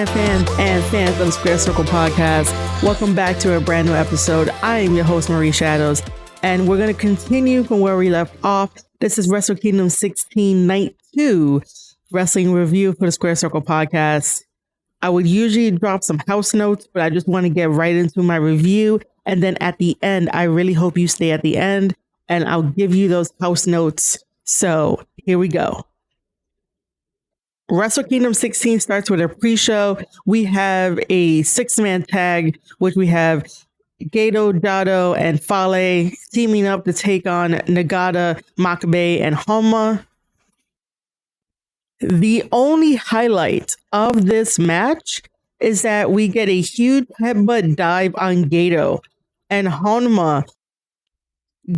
fans and fans of the Square Circle podcast. Welcome back to a brand new episode. I am your host, Marie Shadows, and we're going to continue from where we left off. This is Wrestle Kingdom 16 Night 2 Wrestling Review for the Square Circle podcast. I would usually drop some house notes, but I just want to get right into my review. And then at the end, I really hope you stay at the end, and I'll give you those house notes. So here we go. Wrestle Kingdom 16 starts with a pre-show. We have a 6-man tag, which we have Gato, Jado, and Fale teaming up to take on Nagata, Makabe, and Honma. The only highlight of this match is that we get a huge headbutt dive on Gato, and Honma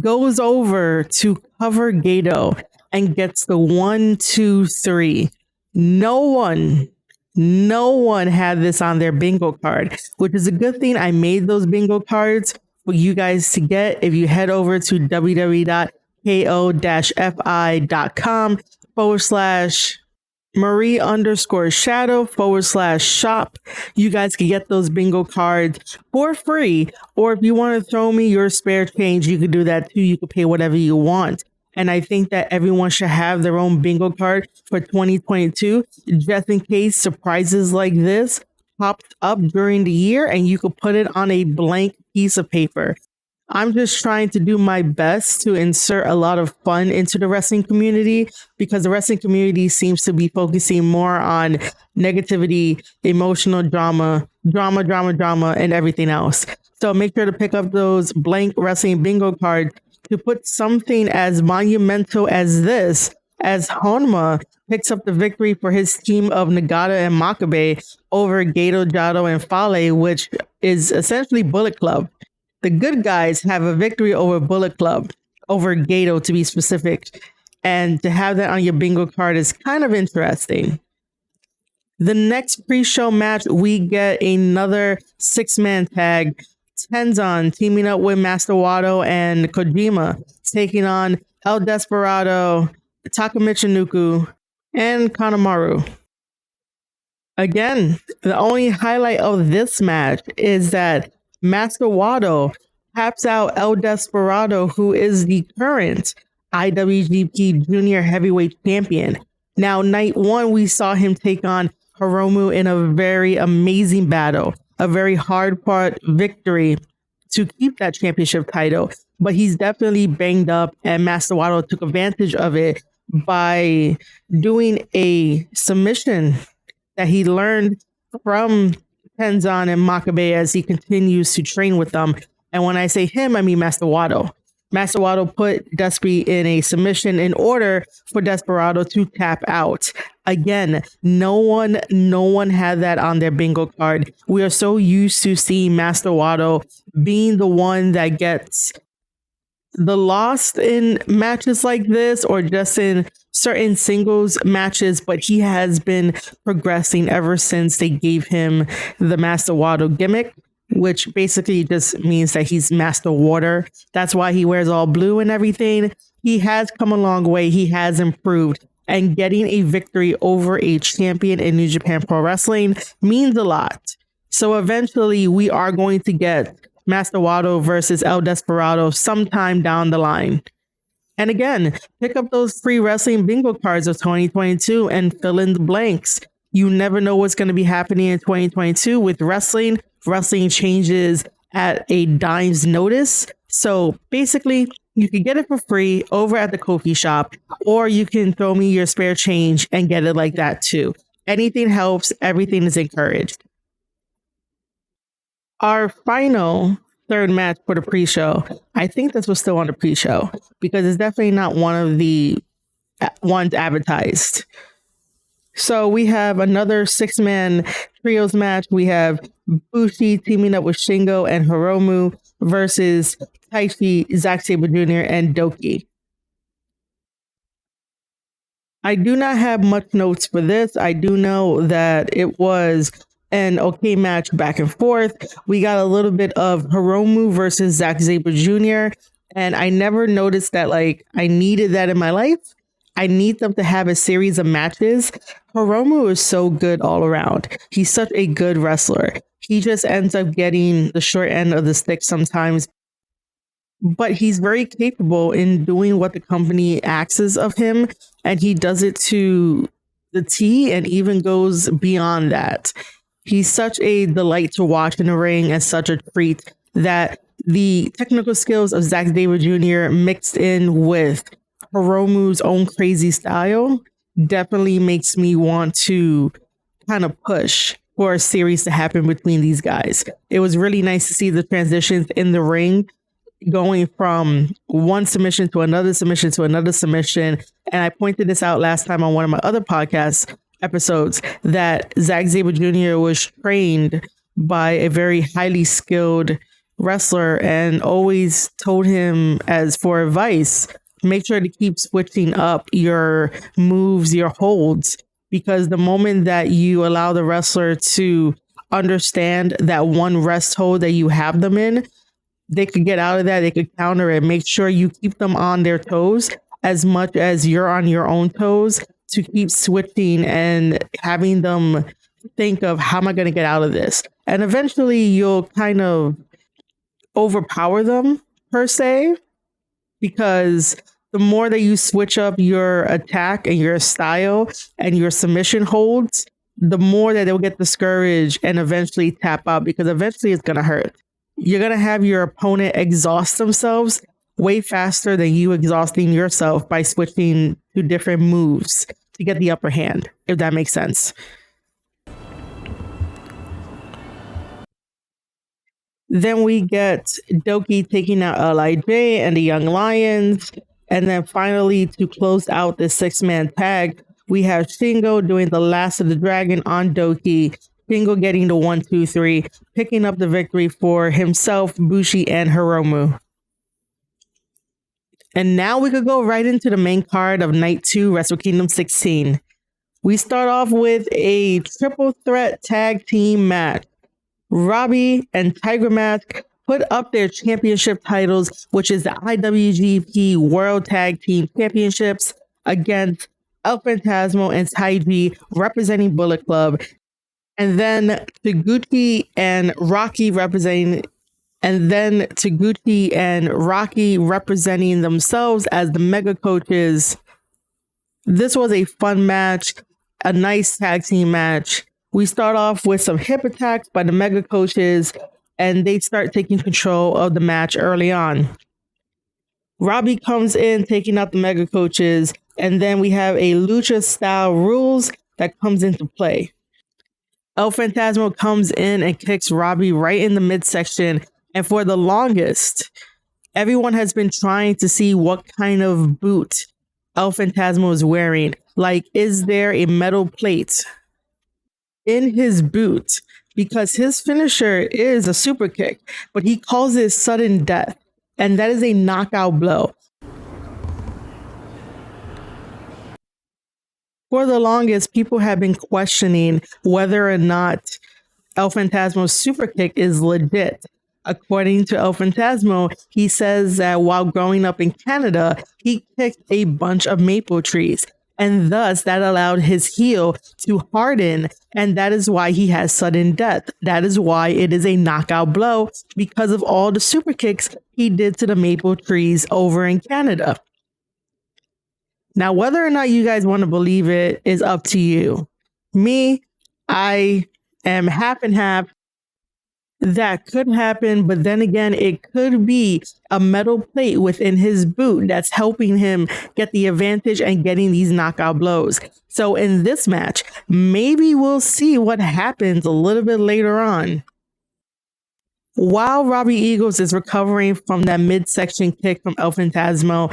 goes over to cover Gato and gets the 1, 2, 3. No one had this on their bingo card, which is a good thing. I made those bingo cards for you guys to get if you head over to www.ko-fi.com/Marie_Shadow/shop. You guys can get those bingo cards for free. Or if you want to throw me your spare change, you can do that too. You can pay whatever you want. And I think that everyone should have their own bingo card for 2022, just in case surprises like this popped up during the year and you could put it on a blank piece of paper. I'm just trying to do my best to insert a lot of fun into the wrestling community, because the wrestling community seems to be focusing more on negativity, emotional drama, and everything else. So make sure to pick up those blank wrestling bingo cards to put something as monumental as this, as Honma picks up the victory for his team of Nagata and Makabe over Gato, Jado, and Fale, which is essentially Bullet Club. The good guys have a victory over Bullet Club, over Gato to be specific, and to have that on your bingo card is kind of interesting. The next pre-show match, we get another 6-man tag. Tenzan teaming up with Master Wato and Kojima, taking on El Desperado, Taka Michinoku, and Kanemaru. Again, the only highlight of this match is that Master Wato taps out El Desperado, who is the current IWGP Junior Heavyweight Champion. Now, night 1, we saw him take on Hiromu in a very amazing battle. A very hard-fought victory to keep that championship title, but he's definitely banged up, and Master Wato took advantage of it by doing a submission that he learned from Tenzan and Makabe as he continues to train with them. And when I say him, I mean Master Wato. Master Wato put Despy in a submission in order for Desperado to tap out. Again, no one had that on their bingo card. We are so used to seeing Master Wato being the one that gets the loss in matches like this, or just in certain singles matches, but he has been progressing ever since they gave him the Master Wato gimmick, which basically just means that he's Master Water. That's why he wears all blue and everything. He has come a long way. He has improved. And getting a victory over a champion in New Japan Pro Wrestling means a lot. So eventually we are going to get Master Wato versus El Desperado sometime down the line. And again, pick up those free wrestling bingo cards of 2022 and fill in the blanks. You never know what's going to be happening in 2022 with wrestling. Wrestling changes at a dime's notice. So basically, you can get it for free over at the Ko-fi shop, or you can throw me your spare change and get it like that too. Anything helps. Everything is encouraged. Our final third match for the pre-show, I think this was still on the pre-show, because it's definitely not one of the ones advertised. So we have another 6-man trios match. We have Bushi teaming up with Shingo and Hiromu versus Taichi, Zach Zaba Jr., and Doki. I do not have much notes for this. I do know that it was an okay match back and forth. We got a little bit of Hiromu versus Zach Zaba Jr., and I never noticed that I needed that in my life. I need them to have a series of matches. Hiromu is so good all around. He's such a good wrestler. He just ends up getting the short end of the stick sometimes, but he's very capable in doing what the company asks of him, and he does it to the T and even goes beyond that. He's such a delight to watch in the ring and such a treat that the technical skills of Zach Zaba Jr. mixed in with Hiromu's own crazy style definitely makes me want to kind of push for a series to happen between these guys. It was really nice to see the transitions in the ring going from one submission to another submission to another submission. And I pointed this out last time on one of my other podcast episodes that Zach Zaba Jr. was trained by a very highly skilled wrestler and always told him as for advice, make sure to keep switching up your moves, your holds, because the moment that you allow the wrestler to understand that one rest hold that you have them in, they could get out of that. They could counter it. Make sure you keep them on their toes as much as you're on your own toes to keep switching and having them think of how am I going to get out of this? And eventually you'll kind of overpower them per se, because the more that you switch up your attack and your style and your submission holds, the more that they'll get discouraged and eventually tap out, because eventually it's going to hurt. You're going to have your opponent exhaust themselves way faster than you exhausting yourself by switching to different moves to get the upper hand, if that makes sense. Then we get Doki taking out LIJ and the Young Lions. And then finally, to close out the 6-man tag, we have Shingo doing the Last of the Dragon on Doki. Shingo getting the 1, 2, 3, picking up the victory for himself, Bushi, and Hiromu. And now we could go right into the main card of Night 2, Wrestle Kingdom 16. We start off with a triple threat tag team match. Robbie and Tiger Mask put up their championship titles, which is the IWGP World Tag Team Championships, against El Phantasmo and Taiji representing Bullet Club. And then Taguchi and Rocky representing themselves as the Mega Coaches. This was a fun match, a nice tag team match. We start off with some hip attacks by the Mega Coaches, and they start taking control of the match early on. Robbie comes in, taking out the Mega Coaches, and then we have a lucha style rules that comes into play. El Phantasmo comes in and kicks Robbie right in the midsection. And for the longest, everyone has been trying to see what kind of boot El Phantasmo is wearing. Like, is there a metal plate in his boot? Because his finisher is a super kick, but he calls it sudden death. And that is a knockout blow. For the longest, people have been questioning whether or not El Phantasmo's super kick is legit. According to El Phantasmo, he says that while growing up in Canada, he kicked a bunch of maple trees, and thus that allowed his heel to harden, and that is why he has sudden death. That is why it is a knockout blow, because of all the super kicks he did to the maple trees over in Canada. Now, whether or not you guys want to believe it is up to you. Me, I am half and half. That could happen, but then again, it could be a metal plate within his boot that's helping him get the advantage and getting these knockout blows. So in this match, maybe we'll see what happens a little bit later on. While Robbie Eagles is recovering from that midsection kick from El Phantasmo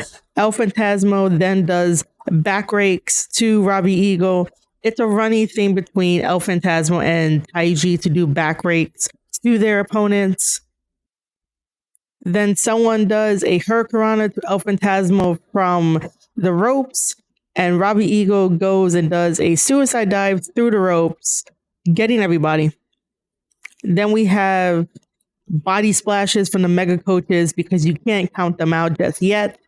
then does back rakes to Robbie Eagle. It's a running thing between El Phantasmo and Taiji to do back rakes to their opponents. Then someone does a hurricanrana to El Phantasmo from the ropes, and Robbie Eagle goes and does a suicide dive through the ropes, getting everybody. Then we have body splashes from the Mega Coaches because you can't count them out just yet.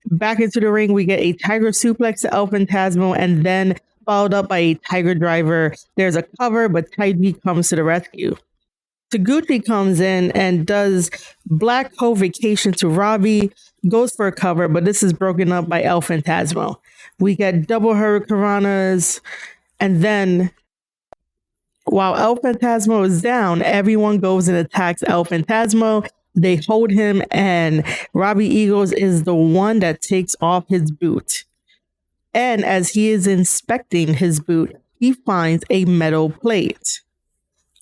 Back into the ring, we get a tiger suplex to El Phantasmo and then followed up by a tiger driver. There's a cover, but Taiji comes to the rescue. Taguchi comes in and does Black Hole Vacation to Robbie, goes for a cover, but this is broken up by El Phantasmo. We get double hurricanranas, and then while El Phantasmo is down, everyone goes and attacks El Phantasmo. They hold him, and Robbie Eagles is the one that takes off his boot. And as he is inspecting his boot, he finds a metal plate,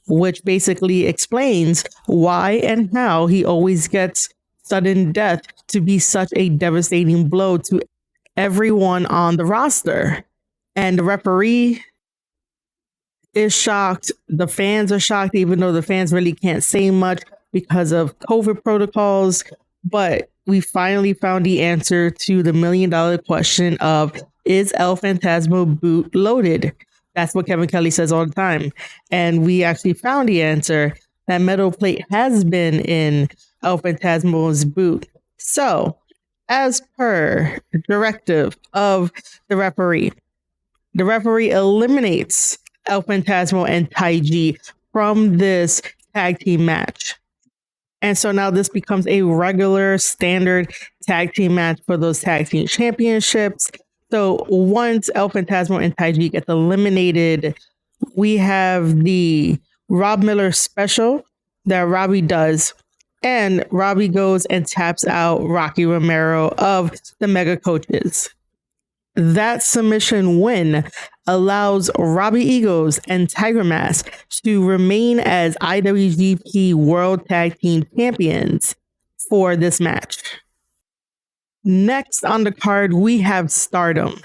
which basically explains why and how he always gets sudden death to be such a devastating blow to everyone on the roster. And the referee is shocked. The fans are shocked, even though the fans really can't say much because of COVID protocols. But we finally found the answer to the $1 million question of, is El Phantasmo boot loaded? That's what Kevin Kelly says all the time. And we actually found the answer. That metal plate has been in El Phantasmo's boot. So, as per directive of the referee eliminates El Phantasmo and Taiji from this tag team match. And so now this becomes a regular standard tag team match for those tag team championships. So once El Phantasmo and Taiji get eliminated, we have the Rob Miller special that Robbie does. And Robbie goes and taps out Rocky Romero of the Mega Coaches. That submission win allows Robbie Eagles and Tiger Mask to remain as IWGP World Tag Team Champions for this match. Next on the card, we have Stardom.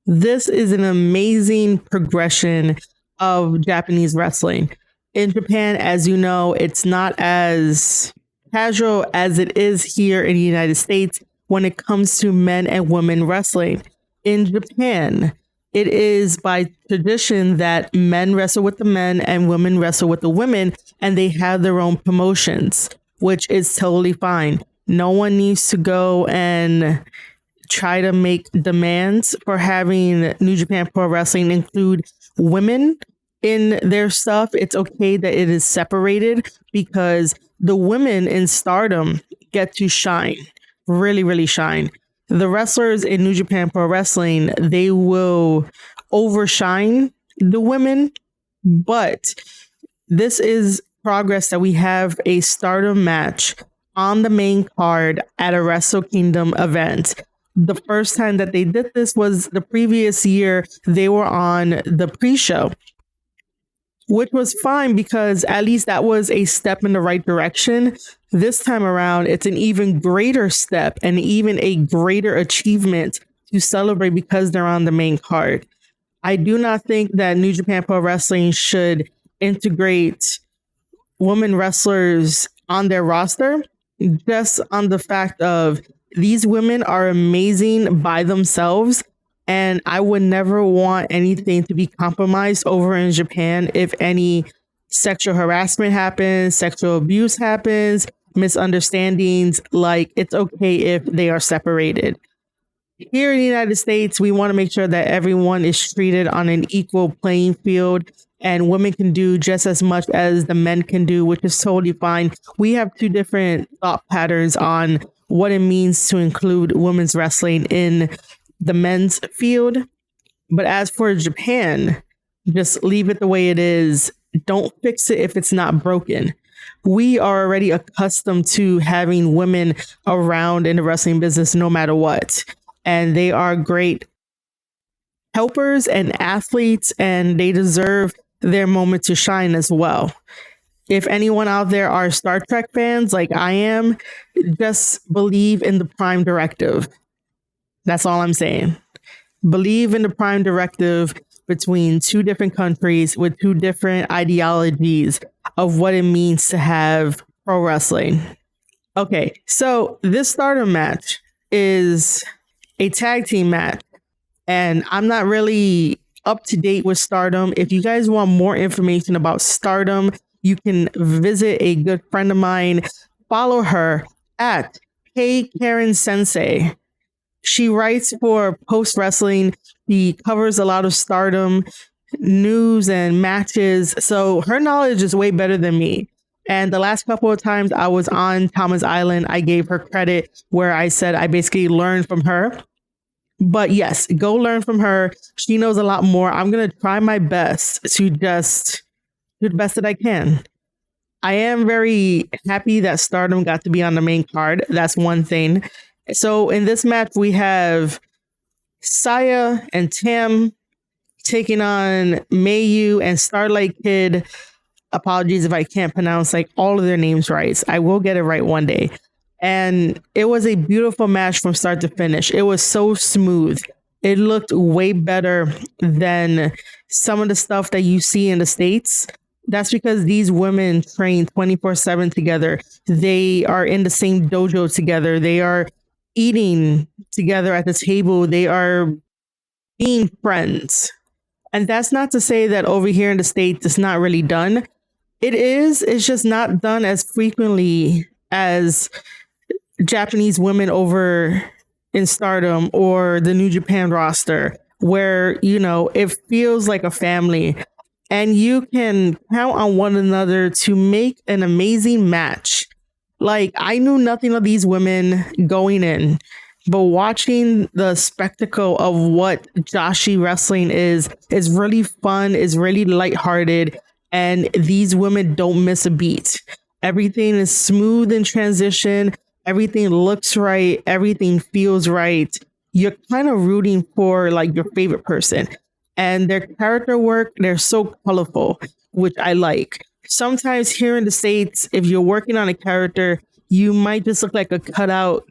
This is an amazing progression of Japanese wrestling. In Japan, as you know, it's not as casual as it is here in the United States when it comes to men and women wrestling. In Japan, it is by tradition that men wrestle with the men and women wrestle with the women, and they have their own promotions, which is totally fine. No one needs to go and try to make demands for having New Japan Pro Wrestling include women in their stuff. It's okay that it is separated because the women in Stardom get to shine, really, really shine. The wrestlers in New Japan Pro Wrestling, they will overshine the women, but this is progress that we have a Stardom match on the main card at a Wrestle Kingdom event. The first time that they did this was the previous year. They were on the pre-show, which was fine because at least that was a step in the right direction. This time around, it's an even greater step and even a greater achievement to celebrate because they're on the main card. I do not think that New Japan Pro Wrestling should integrate women wrestlers on their roster, just on the fact of these women are amazing by themselves. And I would never want anything to be compromised over in Japan if any sexual harassment happens, sexual abuse happens, misunderstandings. Like, it's okay if they are separated. Here in the United States, we want to make sure that everyone is treated on an equal playing field and women can do just as much as the men can do, which is totally fine. We have two different thought patterns on what it means to include women's wrestling in the men's field. But as for Japan, just leave it the way it is. Don't fix it if it's not broken. We are already accustomed to having women around in the wrestling business no matter what. And they are great helpers and athletes, and they deserve their moment to shine as well. If anyone out there are Star Trek fans like I am, just believe in the Prime Directive. That's all I'm saying. Believe in the Prime Directive between two different countries with two different ideologies of what it means to have pro wrestling. Okay, so this Stardom match is a tag team match, and I'm not really up to date with Stardom. If you guys want more information about Stardom, you can visit a good friend of mine. Follow her at Hey Karen Sensei. She writes for Post Wrestling. She covers a lot of Stardom news and matches. So her knowledge is way better than me. And the last couple of times I was on Thomas Island, I gave her credit where I said I basically learned from her. But yes, go learn from her. She knows a lot more. I'm going to try my best to just do the best that I can. I am very happy that Stardom got to be on the main card. That's one thing. So in this match, we have Saya and Tam taking on Mayu and Starlight Kid. Apologies if I can't pronounce like all of their names right. I will get it right one day. And it was a beautiful match from start to finish. It was so smooth. It looked way better than some of the stuff that you see in the States. That's because these women train 24/7 together. They are in the same dojo together. They are eating together at the table. They are being friends. And that's not to say that over here in the States, it's not really done. It is. It's just not done as frequently as Japanese women over in Stardom or the New Japan roster, where, you know, it feels like a family and you can count on one another to make an amazing match. Like, I knew nothing of these women going in, but watching the spectacle of what Joshi wrestling is really fun, is really lighthearted, and these women don't miss a beat. Everything is smooth in transition. Everything looks right. Everything feels right. You're kind of rooting for like your favorite person. And their character work, they're so colorful, which I like. Sometimes here in the States, if you're working on a character, you might just look like a cutout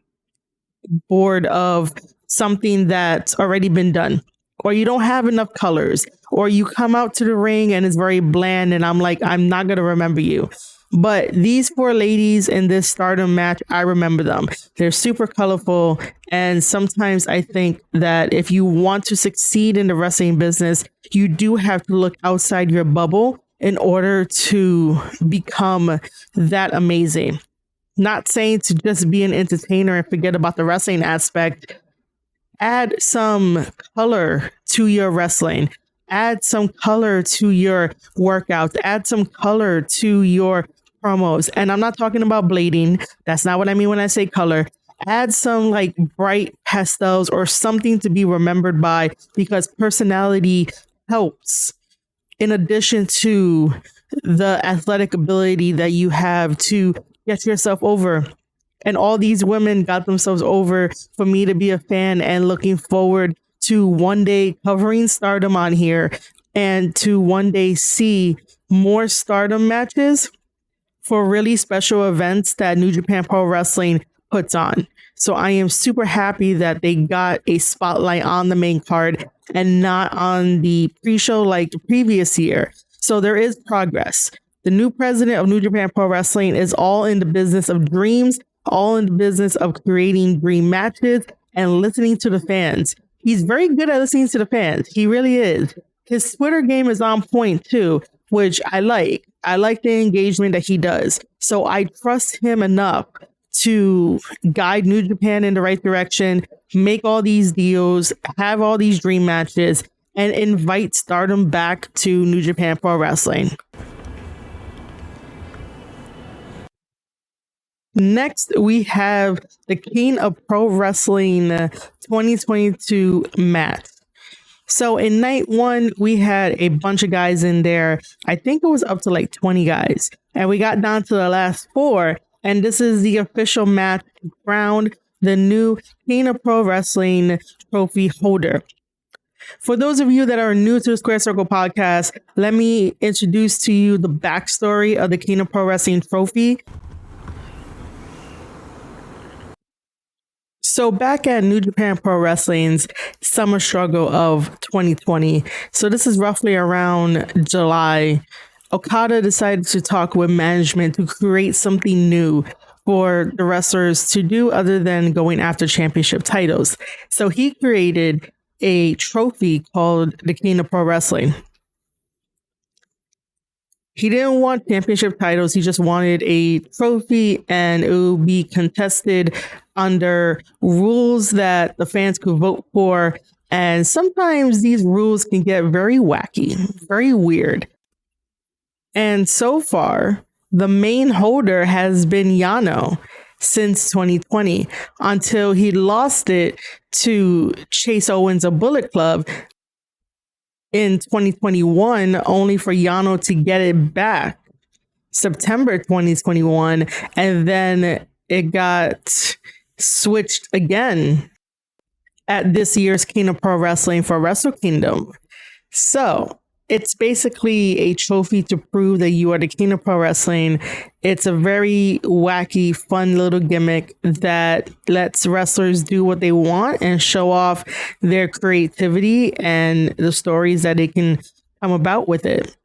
board of something that's already been done, or you don't have enough colors, or you come out to the ring and it's very bland and I'm like, I'm not going to remember you. But these four ladies in this Stardom match, I remember them. They're super colorful. And sometimes I think that if you want to succeed in the wrestling business, you do have to look outside your bubble in order to become that amazing. Not saying to just be an entertainer and forget about the wrestling aspect. Add some color to your wrestling. Add some color to your workouts. Add some color to your promos. And I'm not talking about blading. That's not what I mean when I say color. Add some like bright pastels or something to be remembered by, because personality helps in addition to the athletic ability that you have to get yourself over. And all these women got themselves over for me to be a fan, and looking forward to one day covering Stardom on here and to one day see more Stardom matches for really special events that New Japan Pro Wrestling puts on. So I am super happy that they got a spotlight on the main card and not on the pre-show like the previous year. So there is progress. The new president of New Japan Pro Wrestling is all in the business of dreams, all in the business of creating dream matches and listening to the fans. He's very good at listening to the fans. He really is. His Twitter game is on point too, which I like. I like the engagement that he does. So I trust him enough to guide New Japan in the right direction, make all these deals, have all these dream matches, and invite Stardom back to New Japan Pro Wrestling. Next, we have the King of Pro Wrestling 2022 match. So in night one, we had a bunch of guys in there. I think it was up to like 20 guys. And we got down to the last four. And this is the official match to crown the new King of Pro Wrestling trophy holder. For those of you that are new to the Square Circle podcast, let me introduce to you the backstory of the King of Pro Wrestling trophy. So back at New Japan Pro Wrestling's summer struggle of 2020, so this is roughly around July, Okada decided to talk with management to create something new for the wrestlers to do other than going after championship titles. So he created a trophy called the King of Pro Wrestling. He didn't want championship titles. He just wanted a trophy, and it would be contested under rules that the fans could vote for. And sometimes these rules can get very wacky, very weird. And so far, the main holder has been Yano since 2020 until he lost it to Chase Owens of Bullet Club in 2021, only for Yano to get it back September 2021, and then it got switched again at this year's King of Pro Wrestling for Wrestle Kingdom. So it's basically a trophy to prove that you are the King of Pro Wrestling. It's a very wacky, fun little gimmick that lets wrestlers do what they want and show off their creativity and the stories that they can come about with it.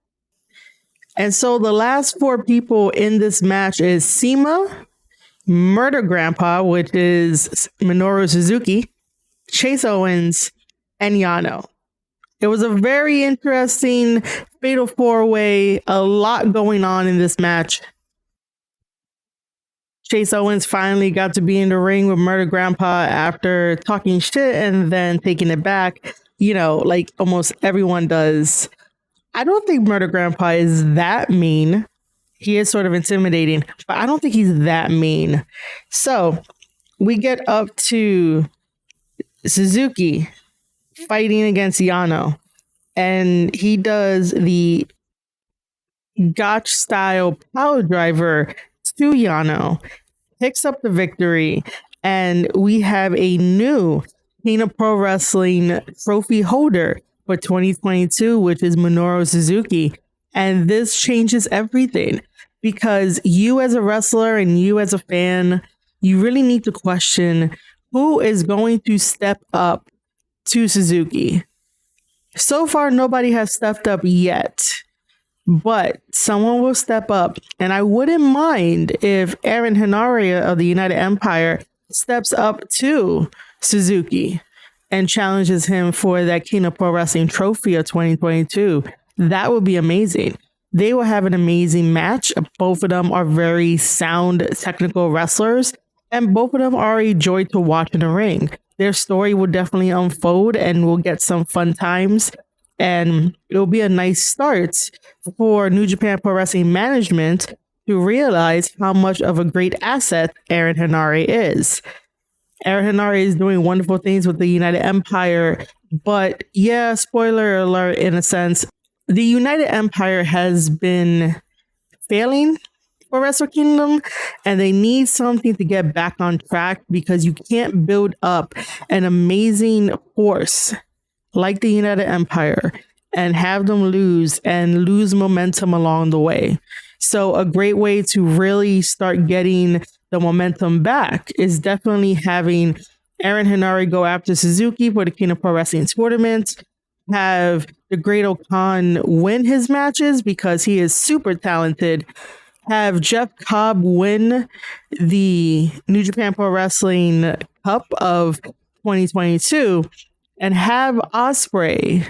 And so the last 4 people in this match is Sema, Murder Grandpa, which is Minoru Suzuki, Chase Owens, and Yano. It was a very interesting fatal 4-way, a lot going on in this match. Chase Owens finally got to be in the ring with Murder Grandpa after talking shit and then taking it back, like almost everyone does. I don't think Murder Grandpa is that mean. He is sort of intimidating, but I don't think he's that mean. So we get up to Suzuki fighting against Yano, and he does the Gotch style power driver to Yano, picks up the victory, and we have a new King of Pro Wrestling trophy holder for 2022, which is Minoru Suzuki. And this changes everything, because you as a wrestler and you as a fan, you really need to question who is going to step up to Suzuki. So far, nobody has stepped up yet, but someone will step up. And I wouldn't mind if Aaron Henare of the United Empire steps up to Suzuki and challenges him for that King of Pro Wrestling trophy of 2022. That would be amazing. They will have an amazing match. Both of them are very sound technical wrestlers, and both of them are a joy to watch in the ring. Their story will definitely unfold, and we'll get some fun times, and it'll be a nice start for New Japan Pro Wrestling management to realize how much of a great asset Aaron Henare is. Aaron Henare is doing wonderful things with the United Empire, but yeah, spoiler alert in a sense, the United Empire has been failing for Wrestle Kingdom, and they need something to get back on track, because you can't build up an amazing force like the United Empire and have them lose momentum along the way. So a great way to really start getting the momentum back is definitely having Aaron Henare go after Suzuki for the King of Pro Wrestling tournament, have the Great Okan win his matches because he is super talented, have Jeff Cobb win the New Japan Pro Wrestling Cup of 2022, and have Ospreay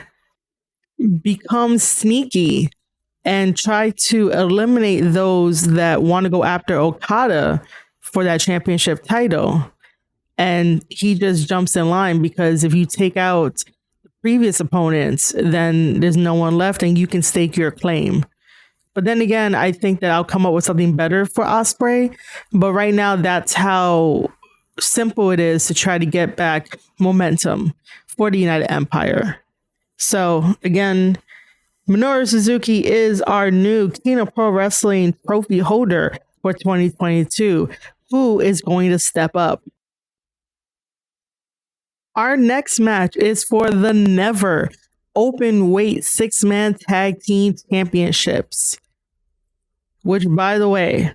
become sneaky and try to eliminate those that want to go after Okada for that championship title. And he just jumps in line, because if you take out the previous opponents, then there's no one left and you can stake your claim. But then again, I think that I'll come up with something better for Ospreay. But right now, that's how simple it is to try to get back momentum for the United Empire. So again, Minoru Suzuki is our new King of Pro Wrestling trophy holder for 2022. Who is going to step up? Our next match is for the never open weight 6-man tag team championships, which, by the way,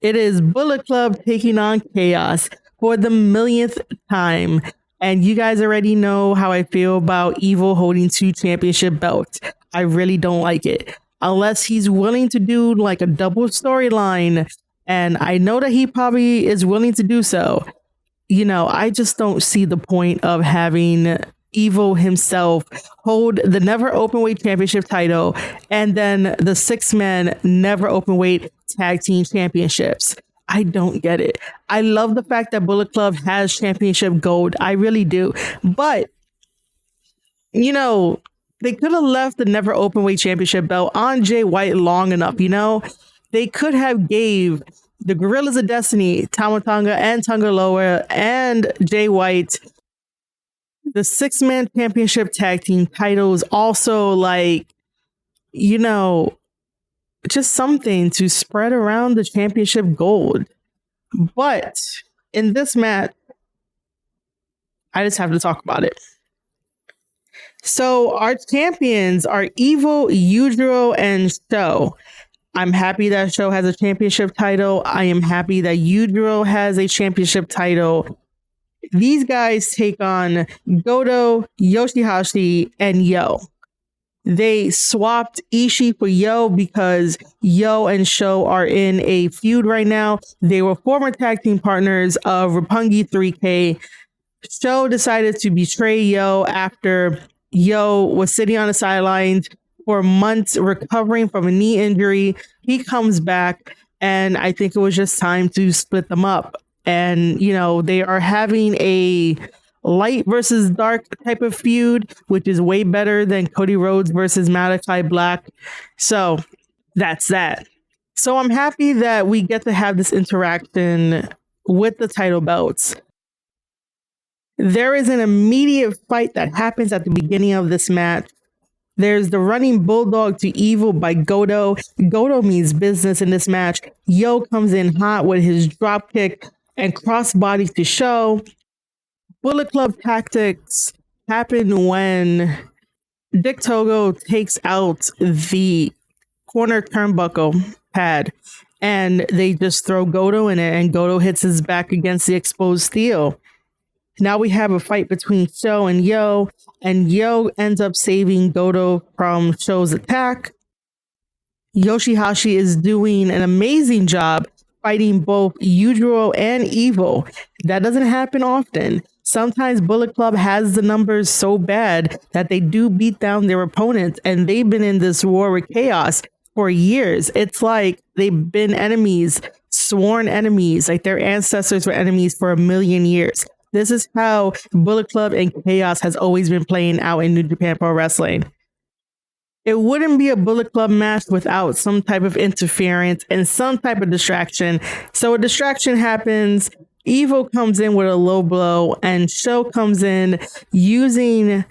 it is Bullet Club taking on Chaos for the millionth time. And you guys already know how I feel about Evil holding 2 championship belts. I really don't like it unless he's willing to do like a double storyline. And I know that he probably is willing to do so. I just don't see the point of having Evil himself hold the never openweight championship title and then the 6-man never openweight tag team championships. I don't get it. I love the fact that Bullet Club has championship gold. I really do. But, you know, they could have left the never openweight championship belt on Jay White long enough, you know? They could have gave the Gorillas of Destiny, Tama Tonga and Tonga Loa and Jay White the 6-man championship tag team titles. Also, like, you know, just something to spread around the championship gold. But in this match, I just have to talk about it. So our champions are Evil, Yujiro, and Sho. I'm happy that Sho has a championship title. I am happy that Yujiro has a championship title. These guys take on Goto, Yoshihashi, and Yo. They swapped Ishii for Yo because Yo and Sho are in a feud right now. They were former tag team partners of Roppongi 3K. Sho decided to betray Yo after Yo was sitting on the sidelines for months recovering from a knee injury. He comes back, and I think it was just time to split them up. And, you know, they are having a light versus dark type of feud, which is way better than Cody Rhodes versus Malachi Black. So that's that. So I'm happy that we get to have this interaction with the title belts. There is an immediate fight that happens at the beginning of this match. There's the running bulldog to Evil by Goto. Goto means business in this match. Yo comes in hot with his drop kick and crossbody to Sho. Bullet Club tactics happen when Dick Togo takes out the corner turnbuckle pad and they just throw Goto in it, and Goto hits his back against the exposed steel. Now we have a fight between Sho and Yo ends up saving Goto from Sho's attack. Yoshihashi is doing an amazing job fighting both Yujiro and Evil. That doesn't happen often. Sometimes Bullet Club has the numbers so bad that they do beat down their opponents, and they've been in this war with Chaos for years. It's like they've been enemies, sworn enemies, like their ancestors were enemies for 1,000,000 years. This is how Bullet Club and Chaos has always been playing out in New Japan Pro Wrestling. It wouldn't be a Bullet Club match without some type of interference and some type of distraction. So a distraction happens. Evil comes in with a low blow, and Sho comes in using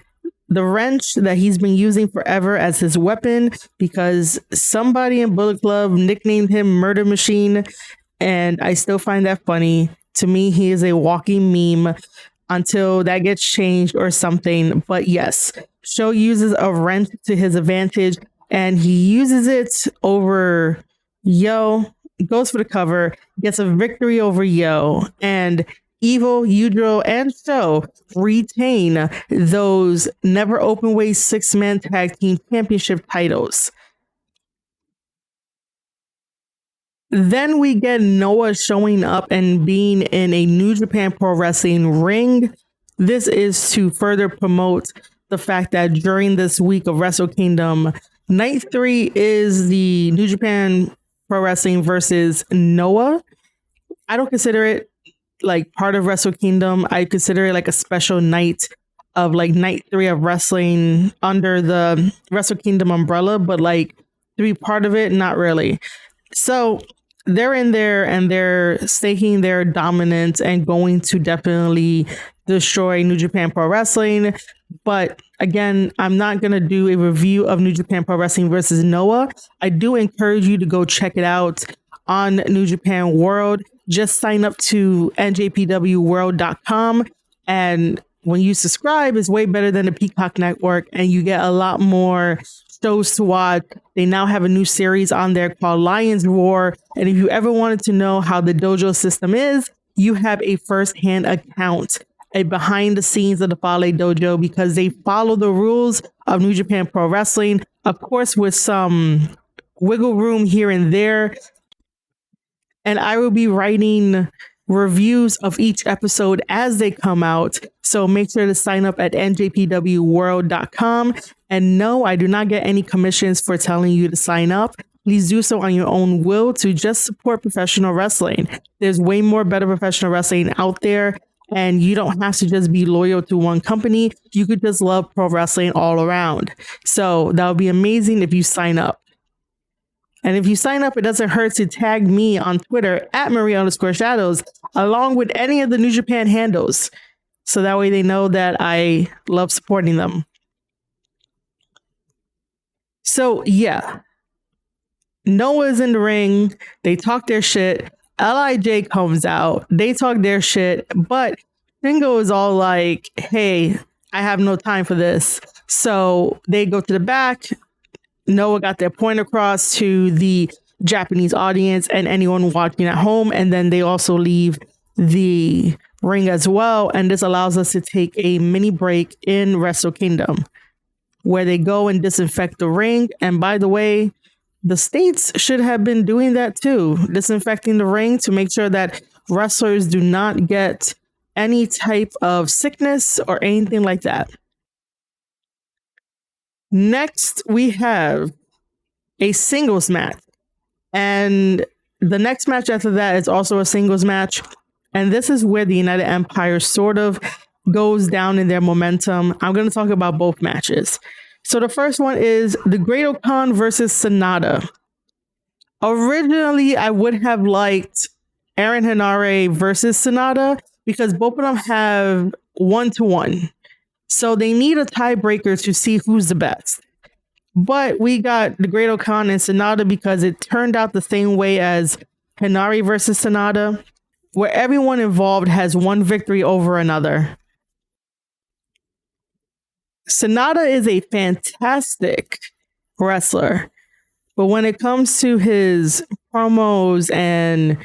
the wrench that he's been using forever as his weapon because somebody in Bullet Club nicknamed him Murder Machine, and I still find that funny. To me, he is a walking meme until that gets changed or something. But yes, Sho uses a wrench to his advantage, and he uses it over Yo, goes for the cover, gets a victory over Yo, and Evil, Yujiro, and Sho retain those never openweight 6-man tag team championship titles. Then we get Noah showing up and being in a New Japan Pro Wrestling ring. This is to further promote the fact that during this week of Wrestle Kingdom, Night 3 is the New Japan Pro Wrestling versus Noah. I don't consider it like part of Wrestle Kingdom. I consider it like a special night of like Night 3 of wrestling under the Wrestle Kingdom umbrella, but like to be part of it, not really. So they're in there and they're staking their dominance and going to definitely destroy New Japan Pro Wrestling. But again, I'm not going to do a review of New Japan Pro Wrestling versus Noah. I do encourage you to go check it out on New Japan World. Just sign up to NJPWWorld.com. And when you subscribe, it's way better than the Peacock Network, and you get a lot more shows to watch. They now have a new series on there called Lions Roar. And if you ever wanted to know how the dojo system is, you have a first-hand account, a behind the scenes of the Fale Dojo, because they follow the rules of New Japan Pro Wrestling, of course, with some wiggle room here and there. And I will be writing reviews of each episode as they come out. So make sure to sign up at NJPWWorld.com. And no, I do not get any commissions for telling you to sign up. please do so on your own will to just support professional wrestling. There's way more better professional wrestling out there, and you don't have to just be loyal to one company. You could just love pro wrestling all around. So that would be amazing if you sign up. And if you sign up, it doesn't hurt to tag me on Twitter at Maria_Shadows, along with any of the New Japan handles. So that way they know that I love supporting them. So yeah, Noah's in the ring. They talk their shit. LIJ comes out. They talk their shit. But Shingo is all like, hey, I have no time for this. So they go to the back. Noah got their point across to the Japanese audience and anyone watching at home. And then they also leave the ring as well. And this allows us to take a mini break in Wrestle Kingdom, where they go and disinfect the ring. And by the way, the states should have been doing that too, disinfecting the ring to make sure that wrestlers do not get any type of sickness or anything like that. Next, we have a singles match. And the next match after that is also a singles match. And this is where the United Empire sort of goes down in their momentum. I'm going to talk about both matches. So the first one is the Great-O-Khan versus Sanada. Originally, I would have liked Aaron Henare versus Sanada because both of them have 1-1. So they need a tiebreaker to see who's the best. But we got the Great-O-Khan and Sanada because it turned out the same way as Henare versus Sanada, where everyone involved has one victory over another. Sanada is a fantastic wrestler, but when it comes to his promos and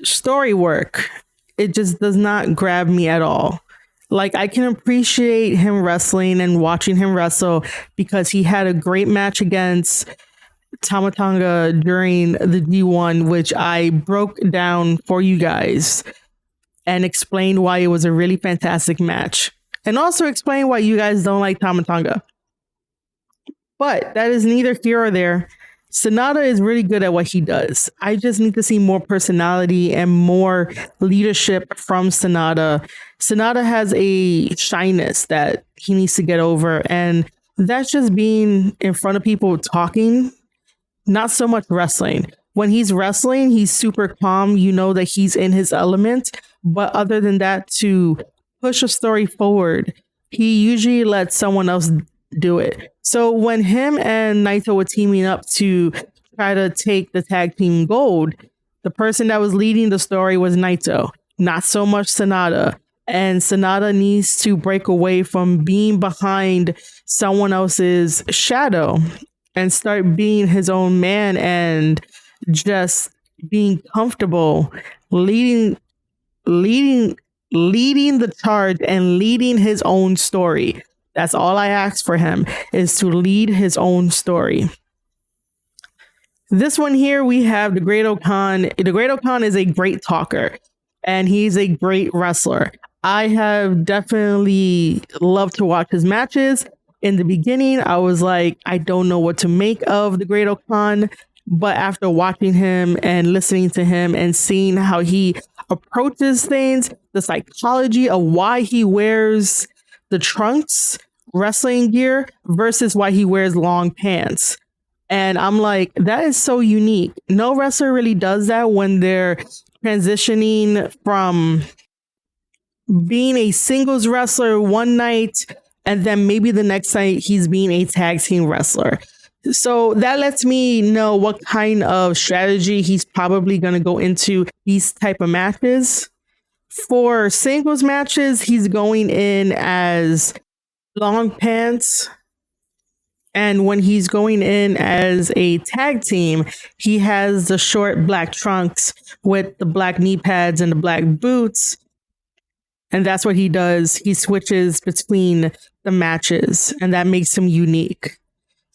story work, it just does not grab me at all. Like, I can appreciate him wrestling and watching him wrestle because he had a great match against Tama Tonga during the G1, which I broke down for you guys and explained why it was a really fantastic match. And also explain why you guys don't like Tama Tonga. But that is neither here or there. Sanada is really good at what he does. I just need to see more personality and more leadership from Sanada. Sanada has a shyness that he needs to get over, and that's just being in front of people talking, not so much wrestling. When he's wrestling, he's super calm. You know that he's in his element. But other than that, to push a story forward, he usually lets someone else do it. So when him and Naito were teaming up to try to take the tag team gold, the person that was leading the story was Naito, not so much Sanada. And Sanada needs to break away from being behind someone else's shadow and start being his own man and just being comfortable leading the charge and leading his own story. That's all I ask for him, is to lead his own story. This one here, we have the Great-O-Khan. The Great-O-Khan is a great talker, and he's a great wrestler. I have definitely loved to watch his matches. In the beginning, I was like, I don't know what to make of the Great-O-Khan. But after watching him and listening to him and seeing how he approaches things, the psychology of why he wears the trunks wrestling gear versus why he wears long pants. And I'm like, that is so unique. No wrestler really does that when they're transitioning from being a singles wrestler one night and then maybe the next night he's being a tag team wrestler. So that lets me know what kind of strategy he's probably going to go into these type of matches. For singles matches, he's going in as long pants. And when he's going in as a tag team, he has the short black trunks with the black knee pads and the black boots. And that's what he does. He switches between the matches, and that makes him unique.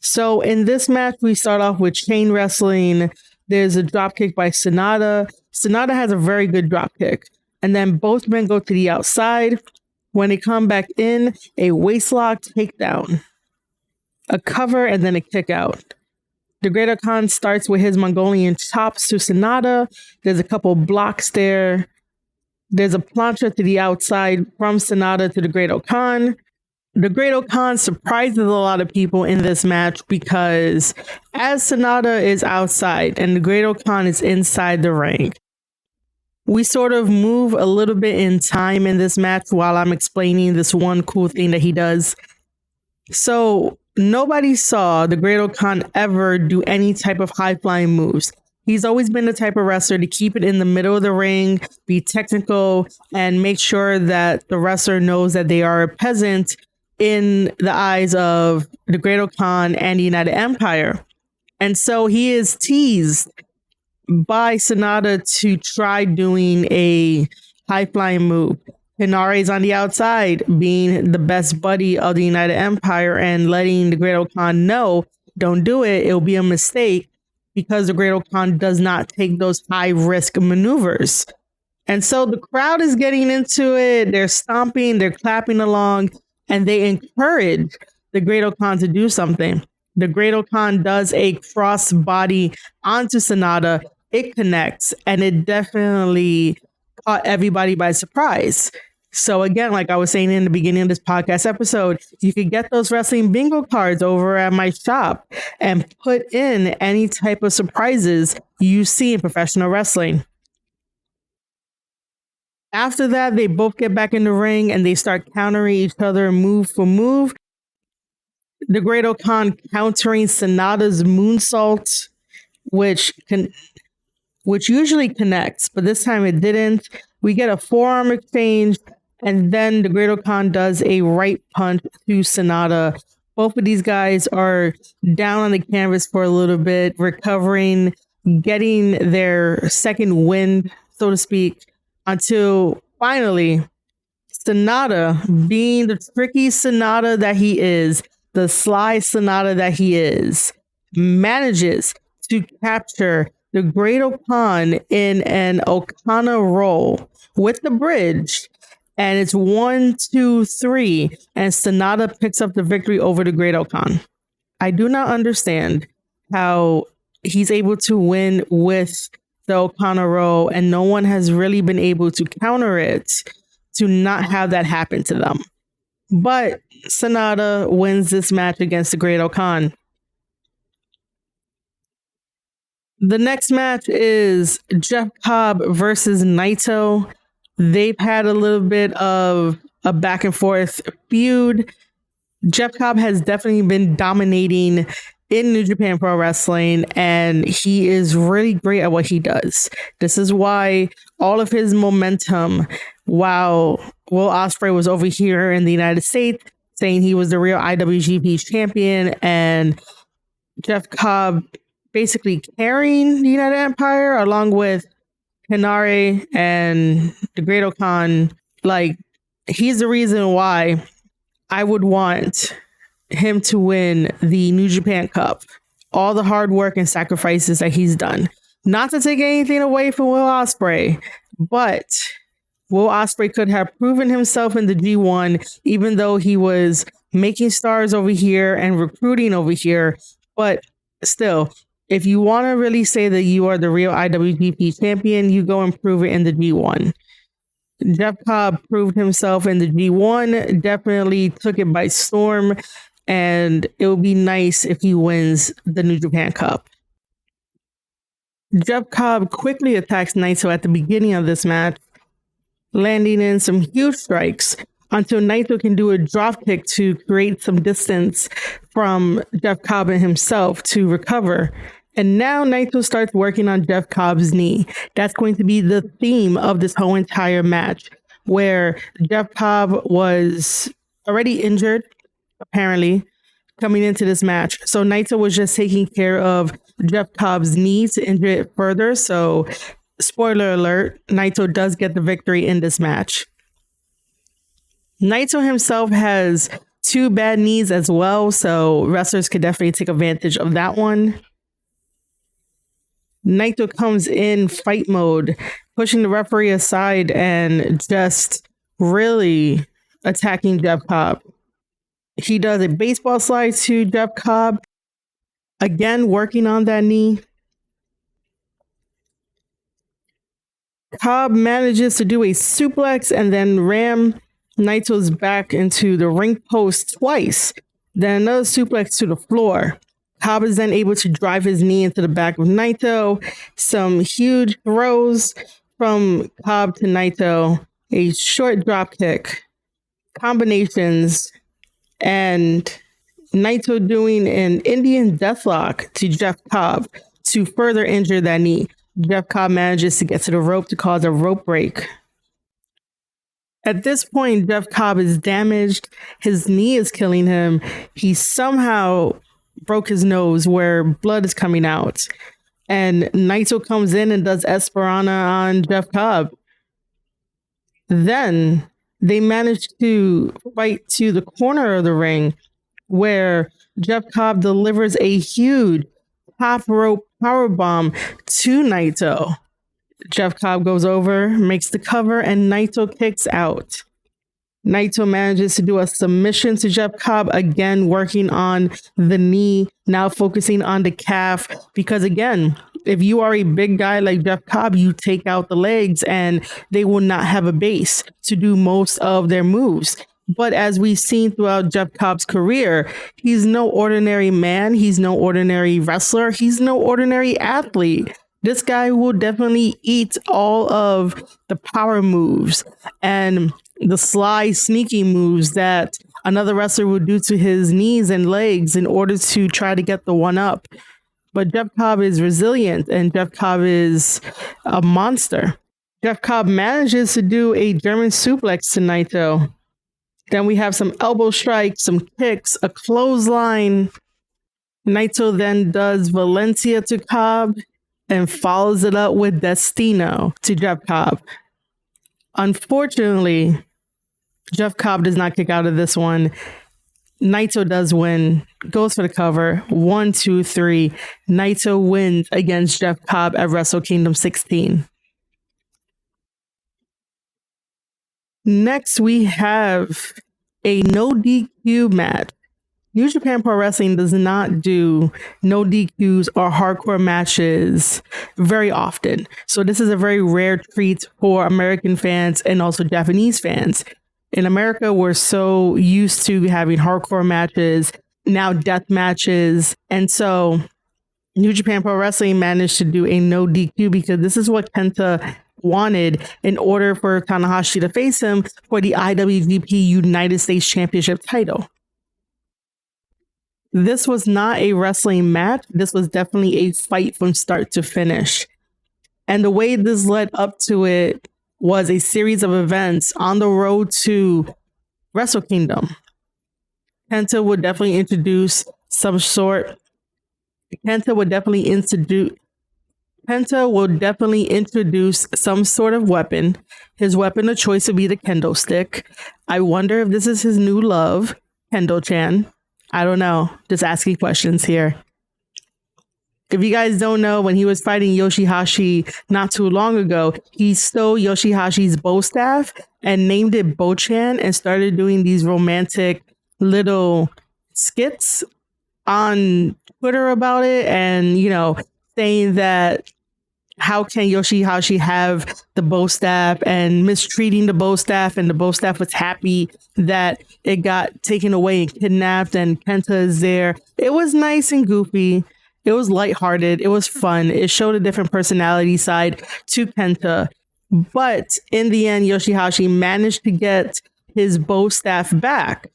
So in this match, we start off with chain wrestling. There's a dropkick by Sanada. Sanada has a very good dropkick. And then both men go to the outside. When they come back in, a waistlock takedown, a cover, and then a kick out. The Great Khan starts with his Mongolian chops to Sanada. There's a couple blocks there. There's a plancha to the outside from Sanada to the Great Khan. The Great Khan surprises a lot of people in this match because as Sanada is outside and the Great Khan is inside the ring, we sort of move a little bit in time in this match while I'm explaining this one cool thing that he does. So nobody saw the Great Khan ever do any type of high-flying moves. He's always been the type of wrestler to keep it in the middle of the ring, be technical, and make sure that the wrestler knows that they are a peasant in the eyes of the Great Khan and the United Empire. And so he is teased by Sanada to try doing a high-flying move. Hinare is on the outside, being the best buddy of the United Empire and letting the Great Khan know, don't do it, it'll be a mistake, because the Great Khan does not take those high-risk maneuvers. And so the crowd is getting into it, they're stomping, they're clapping along, and they encourage the Great Khan to do something. The Great Khan does a cross body onto Sanada. It connects, and it definitely caught everybody by surprise. So again, like I was saying in the beginning of this podcast episode, you could get those wrestling bingo cards over at my shop and put in any type of surprises you see in professional wrestling. After that, they both get back in the ring and they start countering each other move for move. The Great Khan countering Sanada's moonsault, which usually connects, but this time it didn't. We get a forearm exchange, and then the Great Khan does a right punch to Sanada. Both of these guys are down on the canvas for a little bit, recovering, getting their second wind, so to speak, until finally Sanada, being the tricky Sanada that he is, the sly Sanada that he is, manages to capture the Great Khan in an Okada roll with the bridge. And it's 1, 2, 3. And Sanada picks up the victory over the Great Khan. I do not understand how he's able to win with the Okada roll and no one has really been able to counter it to not have that happen to them. But Sanada wins this match against the Great Khan. The next match is Jeff Cobb versus Naito. They've had a little bit of a back and forth feud. Jeff Cobb has definitely been dominating in New Japan Pro Wrestling, and he is really great at what he does. This is why all of his momentum, while Will Ospreay was over here in the United States saying he was the real IWGP champion, and Jeff Cobb basically carrying the United Empire along with Hinare and the Great Khan. Like, he's the reason why I would want him to win the New Japan Cup. All the hard work and sacrifices that he's done. Not to take anything away from Will Ospreay, but Will Ospreay could have proven himself in the G1, even though he was making stars over here and recruiting over here. But still, if you want to really say that you are the real IWGP champion, you go and prove it in the G1. Jeff Cobb proved himself in the G1, definitely took it by storm, and it would be nice if he wins the New Japan Cup. Jeff Cobb quickly attacks Naito at the beginning of this match, landing in some huge strikes until Naito can do a dropkick to create some distance from Jeff Cobb and himself to recover. And now Naito starts working on Jeff Cobb's knee. That's going to be the theme of this whole entire match, where Jeff Cobb was already injured, apparently, coming into this match. So Naito was just taking care of Jeff Cobb's knee to injure it further. So, spoiler alert, Naito does get the victory in this match. Naito himself has 2 bad knees as well, so wrestlers could definitely take advantage of that one. Naito comes in fight mode, pushing the referee aside and just really attacking Jeff Cobb. He does a baseball slide to Jeff Cobb, Again, working on that knee. Hobb manages to do a suplex and then ram Naito's back into the ring post twice. Then another suplex to the floor. Hobb is then able to drive his knee into the back of Naito. Some huge throws from Hobb to Naito. A short drop kick. Combinations. And Naito doing an Indian deathlock to Jeff Cobb to further injure that knee. Jeff Cobb manages to get to the rope to cause a rope break. At this point, Jeff Cobb is damaged. His knee is killing him. He somehow broke his nose where blood is coming out. And Naito comes in and does Esperana on Jeff Cobb. Then they manage to fight to the corner of the ring where Jeff Cobb delivers a huge top rope powerbomb to Naito. Jeff Cobb goes over, makes the cover, and Naito kicks out. Naito manages to do a submission to Jeff Cobb, again working on the knee, now focusing on the calf, because again, if you are a big guy like Jeff Cobb, you take out the legs and they will not have a base to do most of their moves. But as we've seen throughout Jeff Cobb's career, he's no ordinary man. He's no ordinary wrestler. He's no ordinary athlete. This guy will definitely eat all of the power moves and the sly, sneaky moves that another wrestler would do to his knees and legs in order to try to get the one up. But Jeff Cobb is resilient and Jeff Cobb is a monster. Jeff Cobb manages to do a German suplex to Naito. Then we have some elbow strikes, some kicks, a clothesline. Naito then does Valencia to Cobb and follows it up with Destino to Jeff Cobb. Unfortunately, Jeff Cobb does not kick out of this one. Naito does win, goes for the cover. 1, 2, 3. Naito wins against Jeff Cobb at Wrestle Kingdom 16. Next, we have a no DQ match. New Japan Pro Wrestling does not do no DQs or hardcore matches very often. So this is a very rare treat for American fans and also Japanese fans. In America, we're so used to having hardcore matches, now death matches. And so New Japan Pro Wrestling managed to do a no DQ because this is what Kenta wanted in order for Tanahashi to face him for the IWGP United States Championship title. This was not a wrestling match. This was definitely a fight from start to finish. And the way this led up to it was a series of events on the road to Wrestle Kingdom. Kenta would definitely introduce some sort. Kenta will definitely introduce some sort of weapon. His weapon of choice would be the kendo stick. I wonder if this is his new love, Kendo-chan. I don't know. Just asking questions here. If you guys don't know, when he was fighting Yoshihashi not too long ago, he stole Yoshihashi's bow staff and named it Bo-chan and started doing these romantic little skits on Twitter about it and, you know, saying that how can Yoshihashi have the bow staff and mistreating the bow staff, and the bow staff was happy that it got taken away and kidnapped and Kenta is there. It was nice and goofy. It was lighthearted. It was fun. It showed a different personality side to Kenta. But in the end, Yoshihashi managed to get his bow staff back.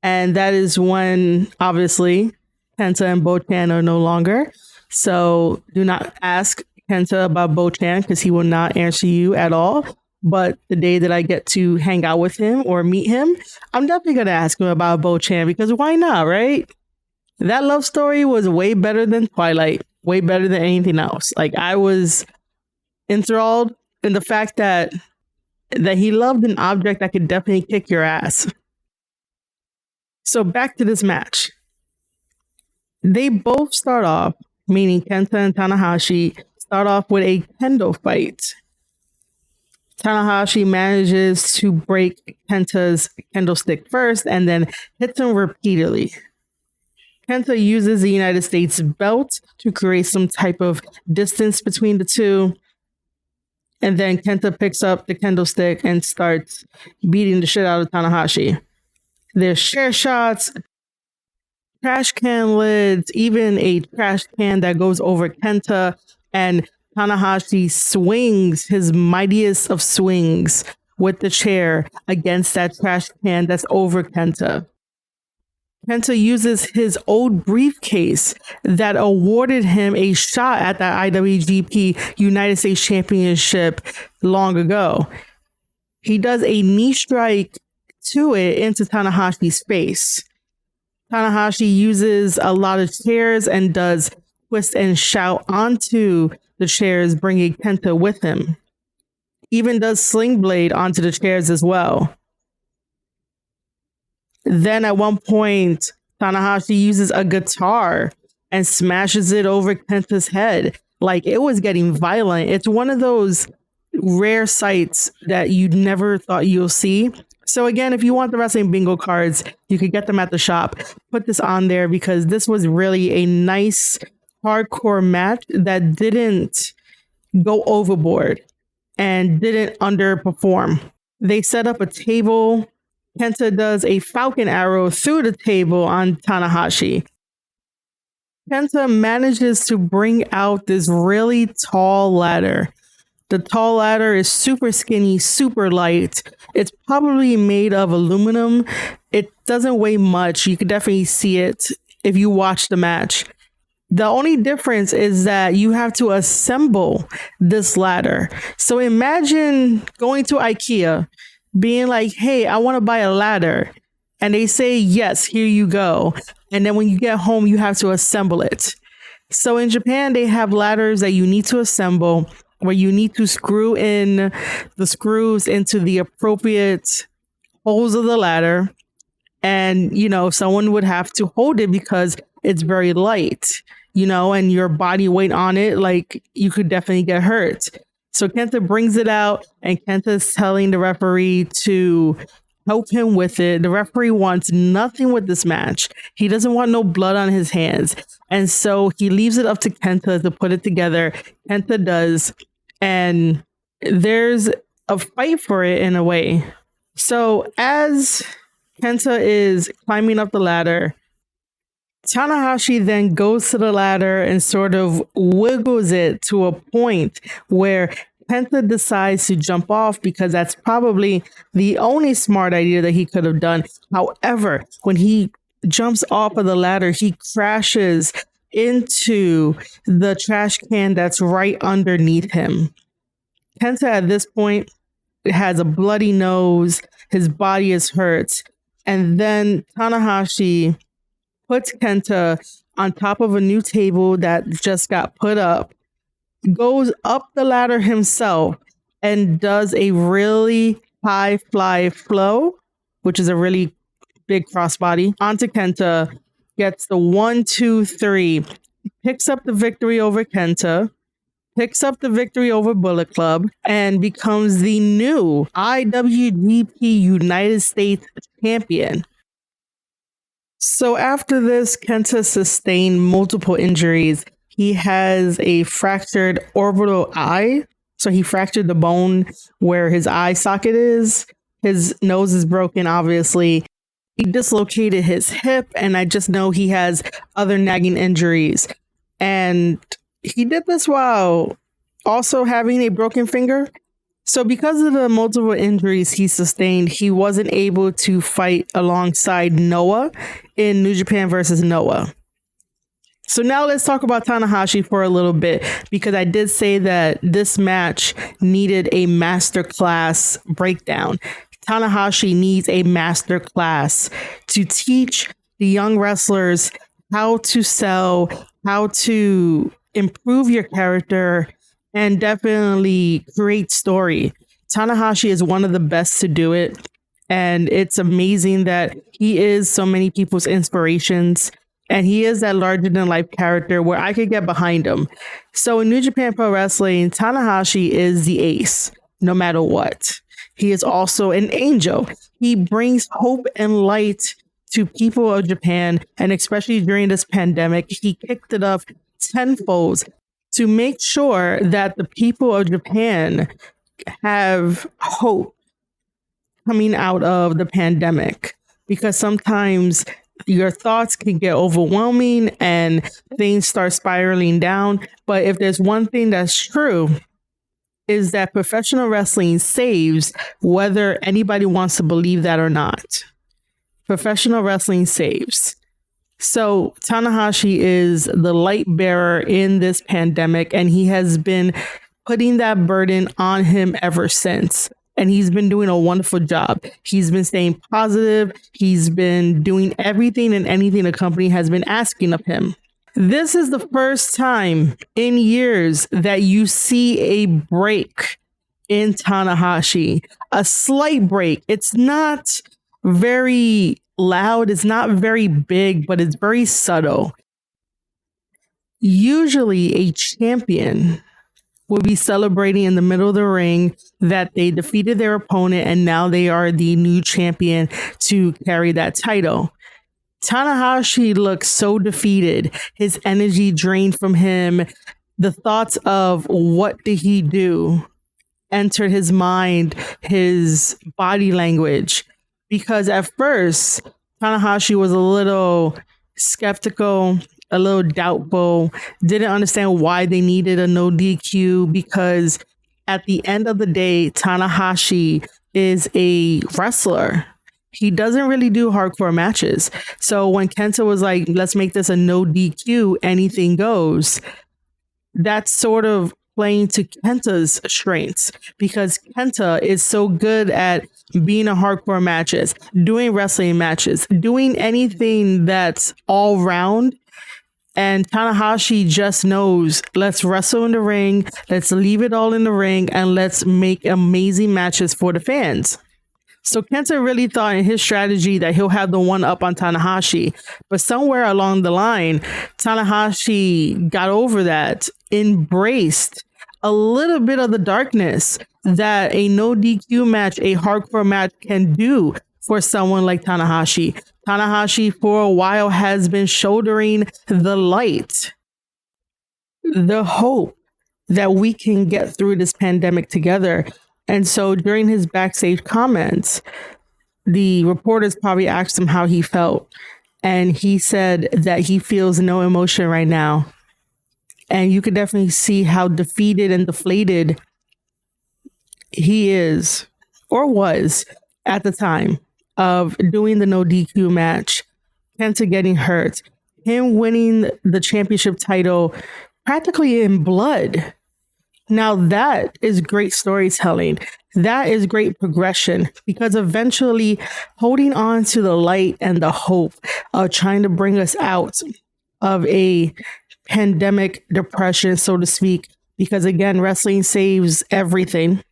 And that is when, obviously, Kenta and Bo-chan are no longer. So do not ask Kenta about Bo-chan because he will not answer you at all. But the day that I get to hang out with him or meet him, I'm definitely going to ask him about Bo-chan because why not, right? That love story was way better than Twilight, way better than anything else. Like, I was enthralled in the fact that he loved an object that could definitely kick your ass. So back to this match. They both start off, meaning Kenta and Tanahashi, start off with a kendo fight. Tanahashi manages to break Kenta's kendo stick first and then hits him repeatedly. Kenta uses the United States belt to create some type of distance between the two. And then Kenta picks up the kendo stick and starts beating the shit out of Tanahashi. There's chair shots, trash can lids, even a trash can that goes over Kenta, and Tanahashi swings his mightiest of swings with the chair against that trash can that's over Kenta. Kenta uses his old briefcase that awarded him a shot at the IWGP United States Championship long ago. He does a knee strike to it into Tanahashi's face. Tanahashi uses a lot of chairs and does twist and shout onto the chairs, bringing Kenta with him. Even does sling blade onto the chairs as well. Then at one point, Tanahashi uses a guitar and smashes it over Kenta's head. Like, it was getting violent. It's one of those rare sights that you never thought you'll see. So again, if you want the wrestling bingo cards, you could get them at the shop. Put this on there because this was really a nice hardcore match that didn't go overboard and didn't underperform. They set up a table. Kenta does a falcon arrow through the table on Tanahashi. Kenta manages to bring out this really tall ladder. The tall ladder is super skinny, super light. It's probably made of aluminum. It doesn't weigh much. You could definitely see it if you watch the match. The only difference is that you have to assemble this ladder. So imagine going to IKEA, being like, hey, I want to buy a ladder. And they say, yes, here you go. And then when you get home, you have to assemble it. So in Japan, they have ladders that you need to assemble, where you need to screw in the screws into the appropriate holes of the ladder. And, you know, someone would have to hold it because it's very light, you know, and your body weight on it, like, you could definitely get hurt. So Kenta brings it out, and Kenta's telling the referee to help him with it. The referee wants nothing with this match. He doesn't want no blood on his hands. And so he leaves it up to Kenta to put it together. Kenta does. And there's a fight for it in a way. So as Kenta is climbing up the ladder, Tanahashi then goes to the ladder and sort of wiggles it to a point where Kenta decides to jump off because that's probably the only smart idea that he could have done. However, when he jumps off of the ladder, he crashes into the trash can that's right underneath him. Kenta at this point has a bloody nose. His body is hurt. And then Tanahashi puts Kenta on top of a new table that just got put up, goes up the ladder himself, and does a really high fly flow, which is a really big crossbody, onto Kenta, gets the 1, 2, 3, picks up the victory over Kenta, picks up the victory over Bullet Club, and becomes the new IWGP United States champion. So after this, Kenta sustained multiple injuries. He has a fractured orbital eye. So he fractured the bone where his eye socket is. His nose is broken, obviously. He dislocated his hip, and I just know he has other nagging injuries. And he did this while also having a broken finger. So because of the multiple injuries he sustained, he wasn't able to fight alongside Noah in New Japan versus Noah. So now let's talk about Tanahashi for a little bit, because I did say that this match needed a masterclass breakdown. Tanahashi needs a masterclass to teach the young wrestlers how to sell, how to improve your character, and definitely create story. Tanahashi is one of the best to do it. And it's amazing that he is so many people's inspirations. And he is that larger than life character where I could get behind him. So in New Japan Pro Wrestling, Tanahashi is the ace, no matter what. He is also an angel. He brings hope and light to people of Japan, and especially during this pandemic, he kicked it up tenfold to make sure that the people of Japan have hope coming out of the pandemic, because sometimes your thoughts can get overwhelming and things start spiraling down. But if there's one thing that's true, is that professional wrestling saves, whether anybody wants to believe that or not. Professional wrestling saves. So Tanahashi is the light bearer in this pandemic, and he has been putting that burden on him ever since. And he's been doing a wonderful job. He's been staying positive. He's been doing everything and anything the company has been asking of him. This is the first time in years that you see a break in Tanahashi, a slight break. It's not very loud. It's not very big, but it's very subtle. Usually a champion will be celebrating in the middle of the ring that they defeated their opponent and now they are the new champion to carry that title. Tanahashi looks so defeated. His energy drained from him. The thoughts of what did he do entered his mind, his body language. Because at first, Tanahashi was a little skeptical, a little doubtful, didn't understand why they needed a no DQ, because at the end of the day, Tanahashi is a wrestler. He doesn't really do hardcore matches. So when Kenta was like, let's make this a no DQ, anything goes, that's sort of playing to Kenta's strengths, because Kenta is so good at being in hardcore matches, doing wrestling matches, doing anything that's all round. And Tanahashi just knows, let's wrestle in the ring, let's leave it all in the ring, and let's make amazing matches for the fans. So Kenta really thought in his strategy that he'll have the one up on Tanahashi. But somewhere along the line, Tanahashi got over that, embraced a little bit of the darkness that a no DQ match, a hardcore match can do for someone like Tanahashi. Tanahashi for a while has been shouldering the light, the hope that we can get through this pandemic together. And so during his backstage comments, the reporters probably asked him how he felt. And he said that he feels no emotion right now. And you could definitely see how defeated and deflated he is, or was, at the time of doing the no DQ match, Kenta getting hurt, him winning the championship title practically in blood. Now that is great storytelling. That is great progression, because eventually holding on to the light and the hope of trying to bring us out of a pandemic depression, so to speak, because again, wrestling saves everything,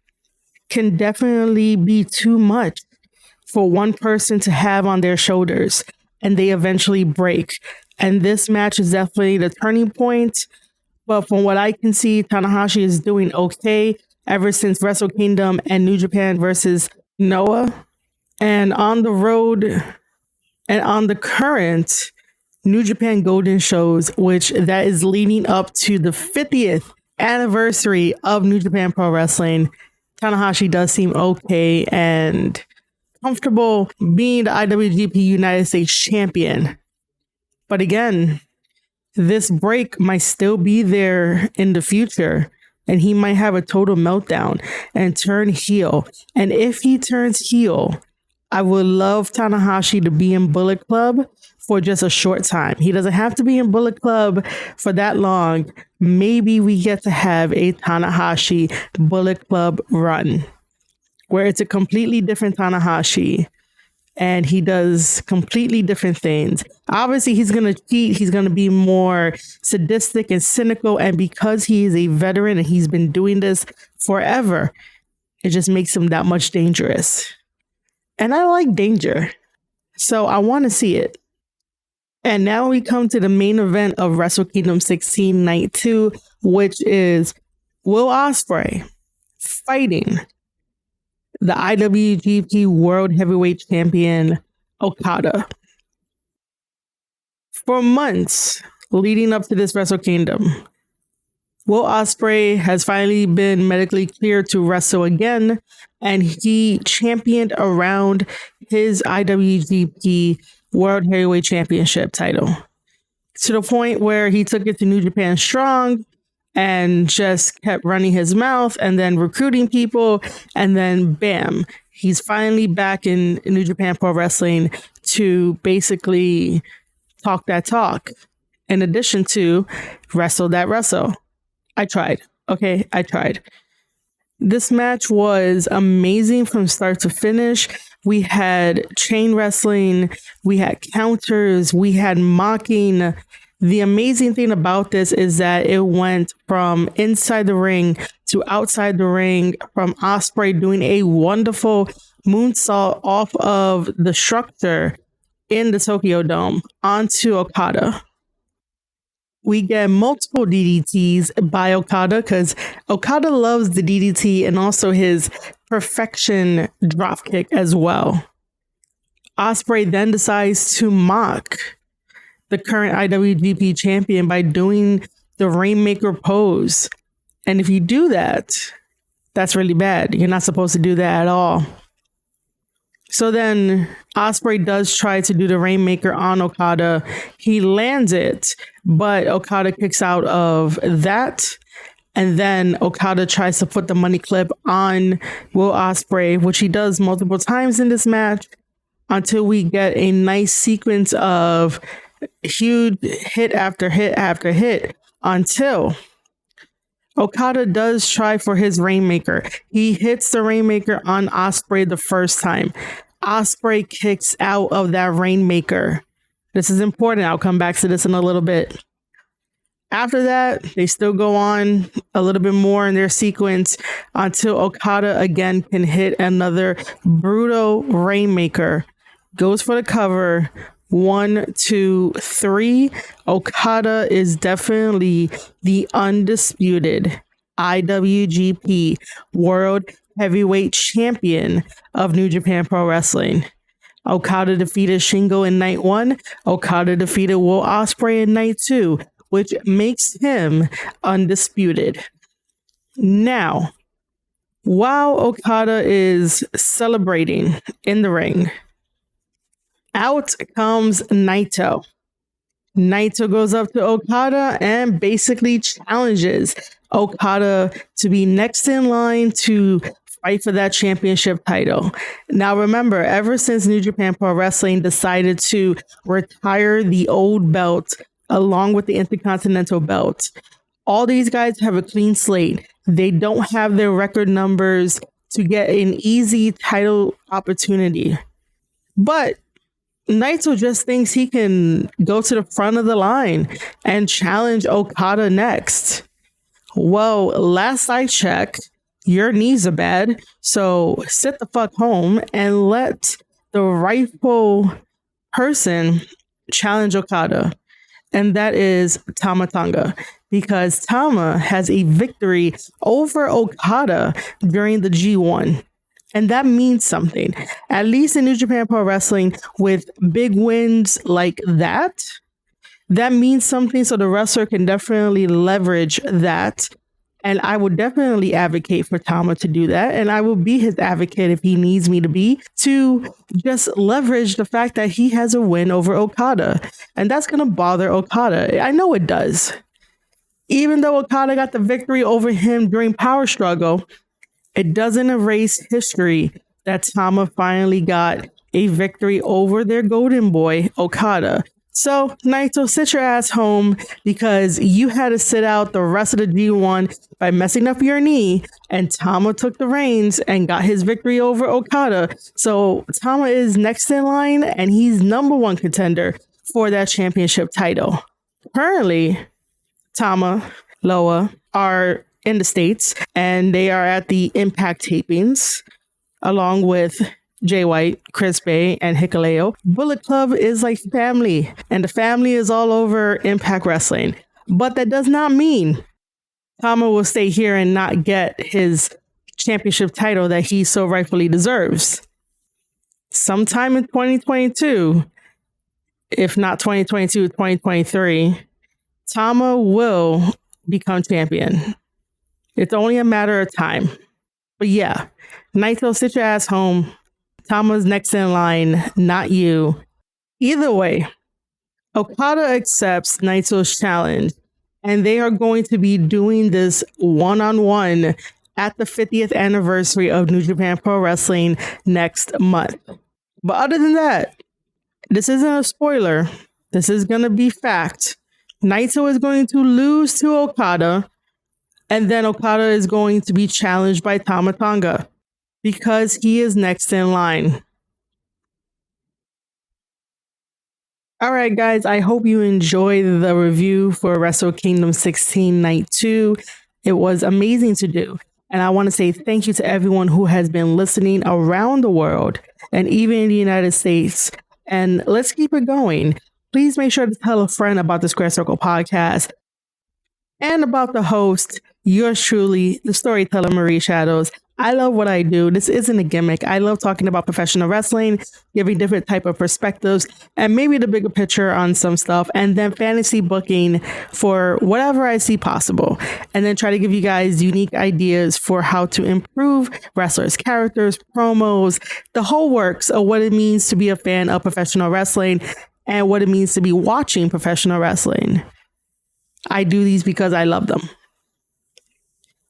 can definitely be too much for one person to have on their shoulders, and they eventually break. And this match is definitely the turning point. But from what I can see, Tanahashi is doing okay ever since Wrestle Kingdom and New Japan versus Noah. And on the road and on the current New Japan Golden shows, which that is leading up to the 50th anniversary of New Japan Pro Wrestling, Tanahashi does seem okay and comfortable being the IWGP United States champion. But again, this break might still be there in the future, and he might have a total meltdown and turn heel. And if he turns heel, I would love Tanahashi to be in Bullet Club for just a short time. He doesn't have to be in Bullet Club for that long. Maybe we get to have a Tanahashi Bullet Club run where it's a completely different Tanahashi and he does completely different things. Obviously, he's going to cheat. He's going to be more sadistic and cynical. And because he is a veteran and he's been doing this forever, it just makes him that much dangerous. And I like danger, so I want to see it. And now we come to the main event of Wrestle Kingdom 16 Night 2, which is Will Ospreay fighting the IWGP World Heavyweight Champion Okada. For months leading up to this Wrestle Kingdom, Will Ospreay has finally been medically cleared to wrestle again, and he championed around his IWGP World Heavyweight Championship title to the point where he took it to New Japan Strong and just kept running his mouth and then recruiting people, and then bam, he's finally back in New Japan Pro Wrestling to basically talk that talk, in addition to wrestle that wrestle. I tried. Okay, I tried. This match was amazing from start to finish. We had chain wrestling, we had counters, we had mocking. The amazing thing about this is that it went from inside the ring to outside the ring, from Ospreay doing a wonderful moonsault off of the structure in the Tokyo Dome onto Okada. We get multiple DDTs by Okada because Okada loves the DDT and also his perfection dropkick as well. Ospreay then decides to mock the current IWGP champion by doing the Rainmaker pose. And if you do that, that's really bad. You're not supposed to do that at all. So then Ospreay does try to do the Rainmaker on Okada. He lands it, but Okada kicks out of that. And then Okada tries to put the money clip on Will Ospreay, which he does multiple times in this match, until we get a nice sequence of huge hit after hit after hit, until Okada does try for his Rainmaker. He hits the Rainmaker on Ospreay the first time. Ospreay kicks out of that Rainmaker. This is important. I'll come back to this in a little bit. After that, they still go on a little bit more in their sequence until Okada again can hit another brutal Rainmaker. Goes for the cover. 1, 2, 3. Okada is definitely the undisputed IWGP World Heavyweight Champion of New Japan Pro Wrestling. Okada defeated Shingo in night 1. Okada defeated Will Ospreay in night 2, which makes him undisputed. Now, while Okada is celebrating in the ring, out comes Naito. Naito goes up to Okada and basically challenges Okada to be next in line to fight for that championship title. Now remember, ever since New Japan Pro Wrestling decided to retire the old belt along with the Intercontinental belt, all these guys have a clean slate. They don't have their record numbers to get an easy title opportunity. But Naito just thinks he can go to the front of the line and challenge Okada next. Well, last I checked, your knees are bad, so sit the fuck home and let the rightful person challenge Okada. And that is Tama Tonga, because Tama has a victory over Okada during the G1. And that means something. At least in New Japan Pro Wrestling, with big wins like that, that means something. So the wrestler can definitely leverage that. And I would definitely advocate for Tama to do that. And I will be his advocate if he needs me to be, to just leverage the fact that he has a win over Okada. And that's going to bother Okada. I know it does. Even though Okada got the victory over him during Power Struggle, it doesn't erase history that Tama finally got a victory over their golden boy, Okada. So, Naito, sit your ass home, because you had to sit out the rest of the G1 by messing up your knee, and Tama took the reins and got his victory over Okada. So, Tama is next in line, and he's number one contender for that championship title. Currently, Tama, Loa are in the States, and they are at the Impact tapings along with Jay White, Chris Bay, and Hikuleo. Bullet Club is like family, and the family is all over Impact Wrestling. But that does not mean Tama will stay here and not get his championship title that he so rightfully deserves. Sometime in 2022, if not 2022, 2023, Tama will become champion. It's only a matter of time. But yeah, Naito, sit your ass home. Tama's next in line, not you. Either way, Okada accepts Naito's challenge, and they are going to be doing this one-on-one at the 50th anniversary of New Japan Pro Wrestling next month. But other than that, this isn't a spoiler. This is going to be fact. Naito is going to lose to Okada, and then Okada is going to be challenged by Tama Tonga because he is next in line. All right, guys, I hope you enjoyed the review for Wrestle Kingdom 16 Night 2. It was amazing to do. And I want to say thank you to everyone who has been listening around the world and even in the United States. And let's keep it going. Please make sure to tell a friend about the Square Circle podcast and about the host, yours truly, the storyteller Marie Shadows. I love what I do. This isn't a gimmick. I love talking about professional wrestling, giving different type of perspectives, and maybe the bigger picture on some stuff, and then fantasy booking for whatever I see possible. And then try to give you guys unique ideas for how to improve wrestlers' characters, promos, the whole works of what it means to be a fan of professional wrestling and what it means to be watching professional wrestling. I do these because I love them.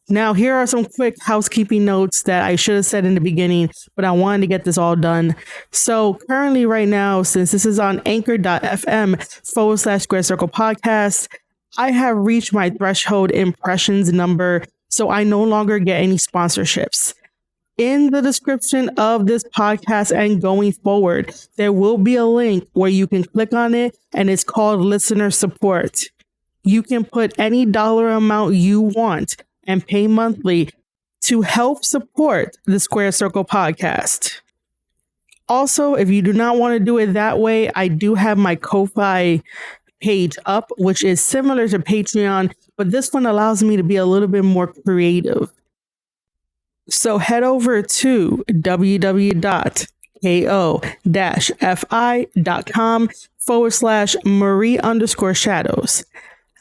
Now, here are some quick housekeeping notes that I should have said in the beginning, but I wanted to get this all done. So currently right now, since this is on anchor.fm/Square Circle podcast, I have reached my threshold impressions number, so I no longer get any sponsorships. In the description of this podcast and going forward, there will be a link where you can click on it, and it's called listener support. You can put any dollar amount you want and pay monthly to help support the Square Circle podcast. Also, if you do not want to do it that way, I do have my Ko-Fi page up, which is similar to Patreon, but this one allows me to be a little bit more creative. So head over to www.ko-fi.com/Marie_Shadows.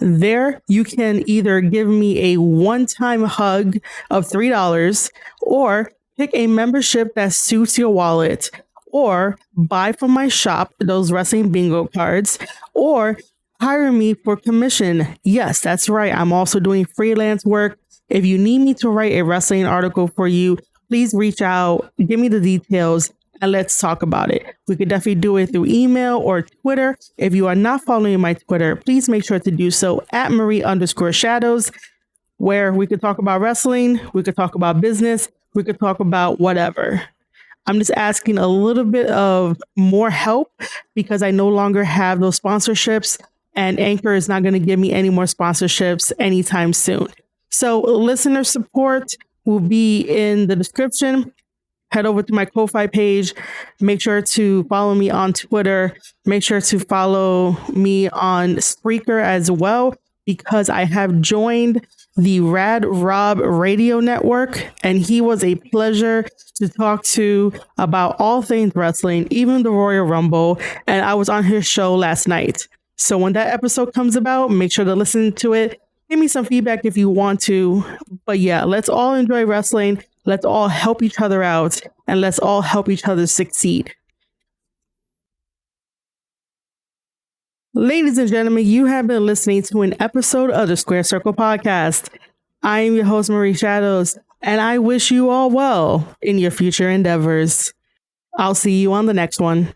There, you can either give me a one-time hug of $3 or pick a membership that suits your wallet, or buy from my shop those wrestling bingo cards, or hire me for commission. Yes, that's right. I'm also doing freelance work. If you need me to write a wrestling article for you, please reach out, give me the details, and let's talk about it. We could definitely do it through email or Twitter. If you are not following my Twitter, please make sure to do so at Marie_Shadows, where we could talk about wrestling, we could talk about business, we could talk about whatever. I'm just asking a little bit of more help because I no longer have those sponsorships, and Anchor is not going to give me any more sponsorships anytime soon. So listener support will be in the description. Head over to my Ko-Fi page. Make sure to follow me on Twitter. Make sure to follow me on Spreaker as well, because I have joined the Rad Rob Radio Network, and he was a pleasure to talk to about all things wrestling, even the Royal Rumble, and I was on his show last night. So when that episode comes about, make sure to listen to it. Give me some feedback if you want to. But yeah, let's all enjoy wrestling. Let's all help each other out, and let's all help each other succeed. Ladies and gentlemen, you have been listening to an episode of the Square Circle podcast. I am your host, Marie Shadows, and I wish you all well in your future endeavors. I'll see you on the next one.